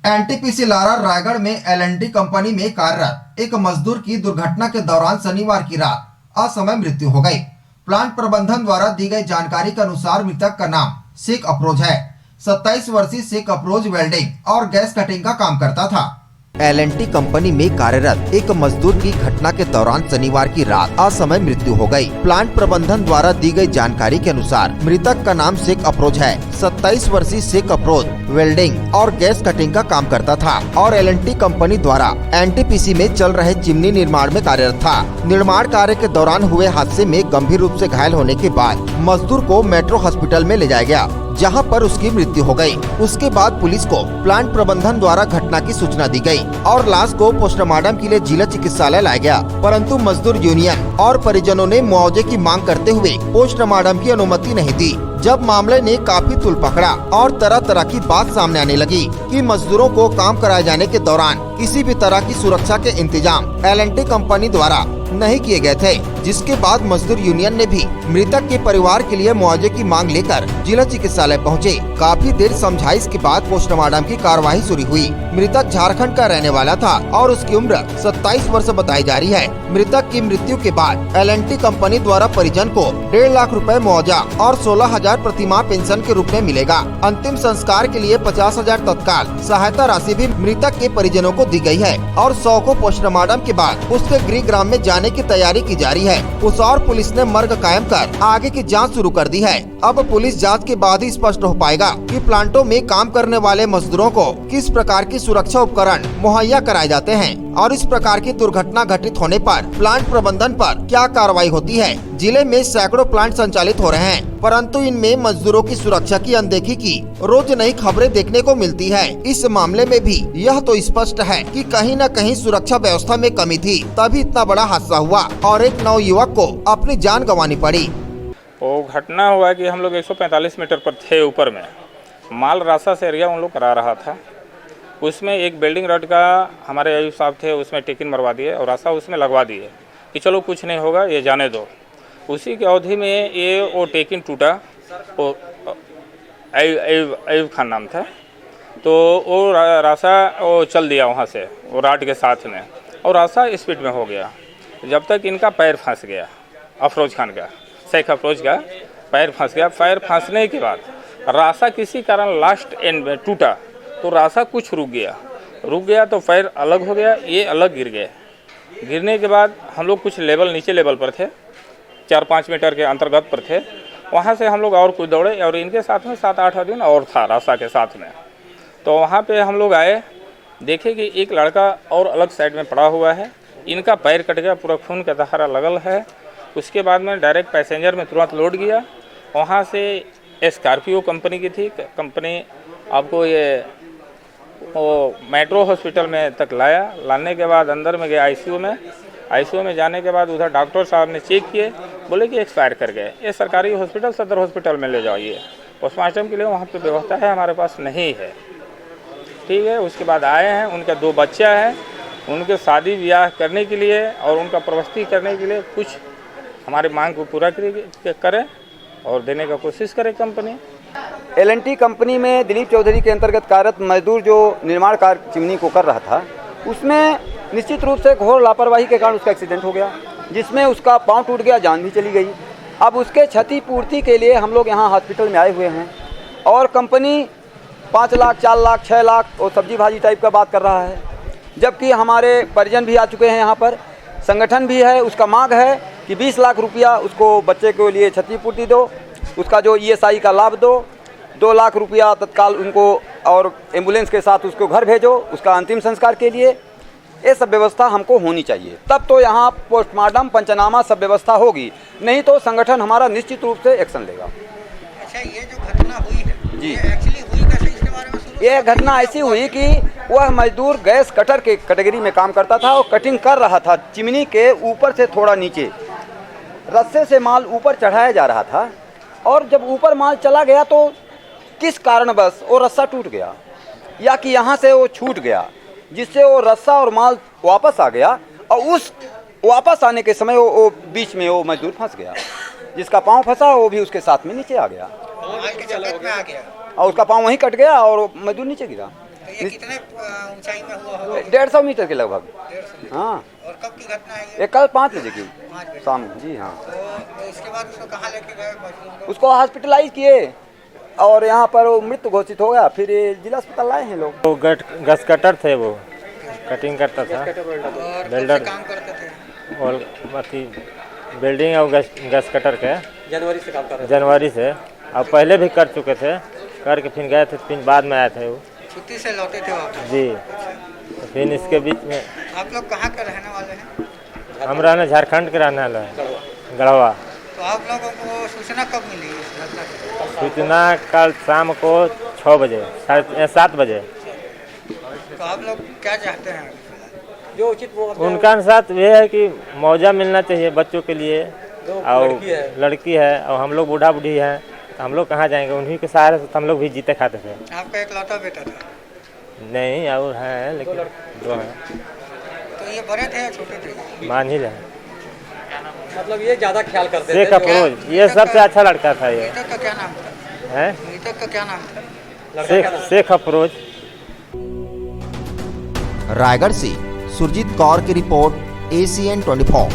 NTPC Lara Raigarh में LNT company में कार्यरत एक मजदूर की दुर्घटना के दौरान शनिवार की रात असमय मृत्यु हो गई। प्लांट प्रबंधन द्वारा दी गई जानकारी के अनुसार मृतक का नाम शेख अफरोज है। 27 वर्षीय शेख अफरोज वेल्डिंग और गैस कटिंग का काम करता था। एलएनटी कंपनी में कार्यरत एक मजदूर की घटना के दौरान शनिवार की रात असमय मृत्यु हो गई। प्लांट प्रबंधन द्वारा दी गई जानकारी के अनुसार मृतक का नाम शेख अफरोज है। 27 वर्षीय शेख अफरोज वेल्डिंग और गैस कटिंग का काम करता था और एलएनटी कंपनी द्वारा एनटीपीसी में चल रहे चिमनी निर्माण में कार्यरत था। निर्माण कार्य के दौरान हुए हादसे में गंभीर रूप से घायल होने के बाद मजदूर को मेट्रो हॉस्पिटल में ले जाया गया, जहां पर उसकी मृत्यु हो गई। उसके बाद पुलिस को प्लांट प्रबंधन द्वारा घटना की सूचना दी गई और लाश को पोस्टमार्टम के लिए जिला चिकित्सालय लाया गया, परंतु मजदूर यूनियन और परिजनों ने मुआवजे की मांग करते हुए पोस्टमार्टम की अनुमति नहीं दी। जब मामले ने काफी तूल पकड़ा और तरह तरह की बात सामने आने लगी कि मजदूरों को काम कराए जाने के दौरान किसी भी तरह की सुरक्षा के इंतजाम एलएनटी कंपनी द्वारा नहीं किए गए थे, जिसके बाद मजदूर यूनियन ने भी मृतक के परिवार के लिए मुआवजे की मांग लेकर जिला चिकित्सालय पहुंचे। काफी देर समझाइश के बाद पोस्टमार्टम की कार्यवाही शुरू हुई। मृतक झारखंड का रहने वाला था और उसकी उम्र 27 वर्ष बताई जा रही है। मृतक की मृत्यु के बाद एलएनटी कंपनी द्वारा परिजन को 1.5 लाख रुपए मुआवजा और 16,000 प्रतिमाह पेंशन के रूप में मिलेगा। अंतिम संस्कार के लिए 50,000 तत्काल सहायता राशि भी मृतक के परिजनों को दी गई है और 100 को पोस्टमार्टम के बाद उसके गृह ग्राम में जाने की तैयारी की जा रही है। पुसौर पुलिस ने मर्ग कायम कर आगे की जांच शुरू कर दी है। अब पुलिस जांच के बाद ही स्पष्ट हो पाएगा कि प्लांटों में काम करने वाले मजदूरों को किस प्रकार की सुरक्षा उपकरण मुहैया कराए जाते हैं और इस प्रकार की दुर्घटना घटित होने पर प्लांट प्रबंधन पर क्या कार्रवाई होती है। जिले में सैकड़ों प्लांट संचालित हो रहे हैं, परंतु इनमें मजदूरों की सुरक्षा की अनदेखी की रोज नई खबरें देखने को मिलती है। इस मामले में भी यह तो स्पष्ट है कि कहीं न कहीं सुरक्षा व्यवस्था में कमी थी, तभी इतना बड़ा हादसा हुआ और एक नवयुवक को अपनी जान गंवानी पड़ी। वो घटना हुआ कि हम लोग 145 मीटर पर थे, ऊपर में माल रास्ता से एरिया उन लोग करा रहा था। उसमें एक बिल्डिंग रड का हमारे आयुष साहब थे, उसमें टेकिन मरवा दिए और रास्ता उसमें लगवा दिए कि चलो कुछ नहीं होगा, ये जाने दो। उसी की अवधि में ये वो टेकिन टूटा, वो अयूब खान नाम था, तो वो रास्ता वो चल दिया वहाँ से वो राड के साथ में और रास्ता स्पीड में हो गया। जब तक इनका पैर फंस गया, अफरोज खान का, शेख अफरोज का पैर फंस गया। पैर फंसने के बाद रास्ता किसी कारण लास्ट एंड में टूटा तो रास्ता कुछ रुक गया तो पैर अलग हो गया, ये अलग गिर गए। गिरने के बाद हम लोग कुछ लेवल नीचे लेवल पर थे, 4-5 मीटर के अंतर्गत पर थे। वहाँ से हम लोग और कुछ दौड़े और इनके साथ में 7-8 आदमी और था रास्ता के साथ में। तो वहाँ पे हम लोग आए, देखे कि एक लड़का और अलग साइड में पड़ा हुआ है, इनका पैर कट गया, पूरा खून का धारा लगल है। उसके बाद में डायरेक्ट पैसेंजर में तुरंत लोड गया। वहाँ से स्कॉर्पियो कंपनी की थी, कंपनी आपको ये वो मेट्रो हॉस्पिटल में तक लाने के बाद अंदर में गए आईसीयू में जाने के बाद उधर डॉक्टर साहब ने चेक किए, बोले कि एक्सपायर कर गए। ये सरकारी हॉस्पिटल सदर हॉस्पिटल में ले जाइए, पोस्टमार्टम के लिए वहाँ पे व्यवस्था है, हमारे पास नहीं है। ठीक है, उसके बाद आए हैं, उनके 2 बच्चा हैं, उनके शादी ब्याह करने के लिए और उनका प्रवस्ती करने के लिए कुछ हमारी मांग को पूरा करें और देने का कोशिश करे कंपनी। एलएनटी कंपनी में दिलीप चौधरी के अंतर्गत कार्यरत मजदूर जो निर्माण कार्य चिमनी को कर रहा था, उसमें निश्चित रूप से घोर लापरवाही के कारण उसका एक्सीडेंट हो गया, जिसमें उसका पांव टूट गया, जान भी चली गई। अब उसके क्षतिपूर्ति के लिए हम लोग यहाँ हॉस्पिटल में आए हुए हैं और कंपनी 5 लाख, 4 लाख, 6 लाख और सब्जी भाजी टाइप का बात कर रहा है, जबकि हमारे परिजन भी आ चुके हैं यहाँ पर, संगठन भी है। उसका मांग है कि 20 लाख रुपया उसको बच्चे के लिए क्षतिपूर्ति दो, उसका जो ईएसआई का लाभ दो, 2 लाख रुपया तत्काल उनको और एम्बुलेंस के साथ उसको घर भेजो उसका अंतिम संस्कार के लिए। ये सब व्यवस्था हमको होनी चाहिए, तब तो यहाँ पोस्टमार्टम, पंचनामा सब व्यवस्था होगी, नहीं तो संगठन हमारा निश्चित रूप से एक्शन लेगा। अच्छा, ये जो घटना हुई है जी, ये एक्चुअली हुई कैसे, इसके बारे में ये घटना ऐसी हुई कि वह मजदूर गैस कटर के कैटेगरी में काम करता था और कटिंग कर रहा था। चिमनी के ऊपर से थोड़ा नीचे रस्से से माल ऊपर चढ़ाया जा रहा था और जब ऊपर माल चला गया तो किस कारणवश वो रस्सा टूट गया या कि यहाँ से वो छूट गया, जिससे वो रस्सा और माल वापस आ गया और उस वापस आने के समय वो बीच में वो मजदूर फंस गया, जिसका पाँव फंसा वो भी उसके साथ में नीचे आ गया और उसका पाँव वहीं कट गया और मजदूर नीचे गिरा। ये कितने ऊंचाई में हुआ होगा? 150 मीटर के लगभग। 150 हाँ, और कब की घटना है ये कल 5 बजे की 5 बजे। शाम। जी हाँ, तो इसके बाद उसको कहाँ लेके गए मजदूर को? उसको हॉस्पिटलाइज किए और यहाँ पर वो मृत घोषित हो गया। फिर ये जिला अस्पताल लाए हैं लोग। वो गस कटर थे, वो कटिंग करता था, और कब वेल्डर। से काम करते थे? और अथी बिल्डिंग और गस कटर के जनवरी से काम कर जनवरी से, अब पहले भी कर चुके थे, करके फिर गए थे, फिर बाद में आए थे वो। छुट्टी से लौटे थे वापस? जी, तो फिर इसके बीच में आप लोग कहाँ के रहने वाले हैं? हम रहने झारखंड के रहने वाले हैं, गढ़वा। तो आप लोगों को सूचना कब मिली इस घटना की? सूचना कल शाम को 6 बजे, 7:30 बजे। तो आप लोग क्या चाहते हैं? जो उचित उनका साथ ये है कि मुआवजा मिलना चाहिए बच्चों के लिए, और लड़की है और हम लोग बूढ़ा बूढ़ी हैं, तो हम लोग कहाँ जाएंगे? उन्हीं के सहारे से हम लोग भी जीते खाते थे। आपका एक लौता बेटा था? नहीं, और हैं, लेकिन 2 हैं। तो ये बड़े थे या छोटे थे? मानहिल है, मतलब ये ज्यादा ख्याल करते शेख अफरोज, ये सबसे अच्छा लड़का था। ये मृतक का क्या नाम था? है मृतक का क्या नाम था? शेख अफरोज। रायगढ़ से सुरजीत कौर की रिपोर्ट, ACN 24।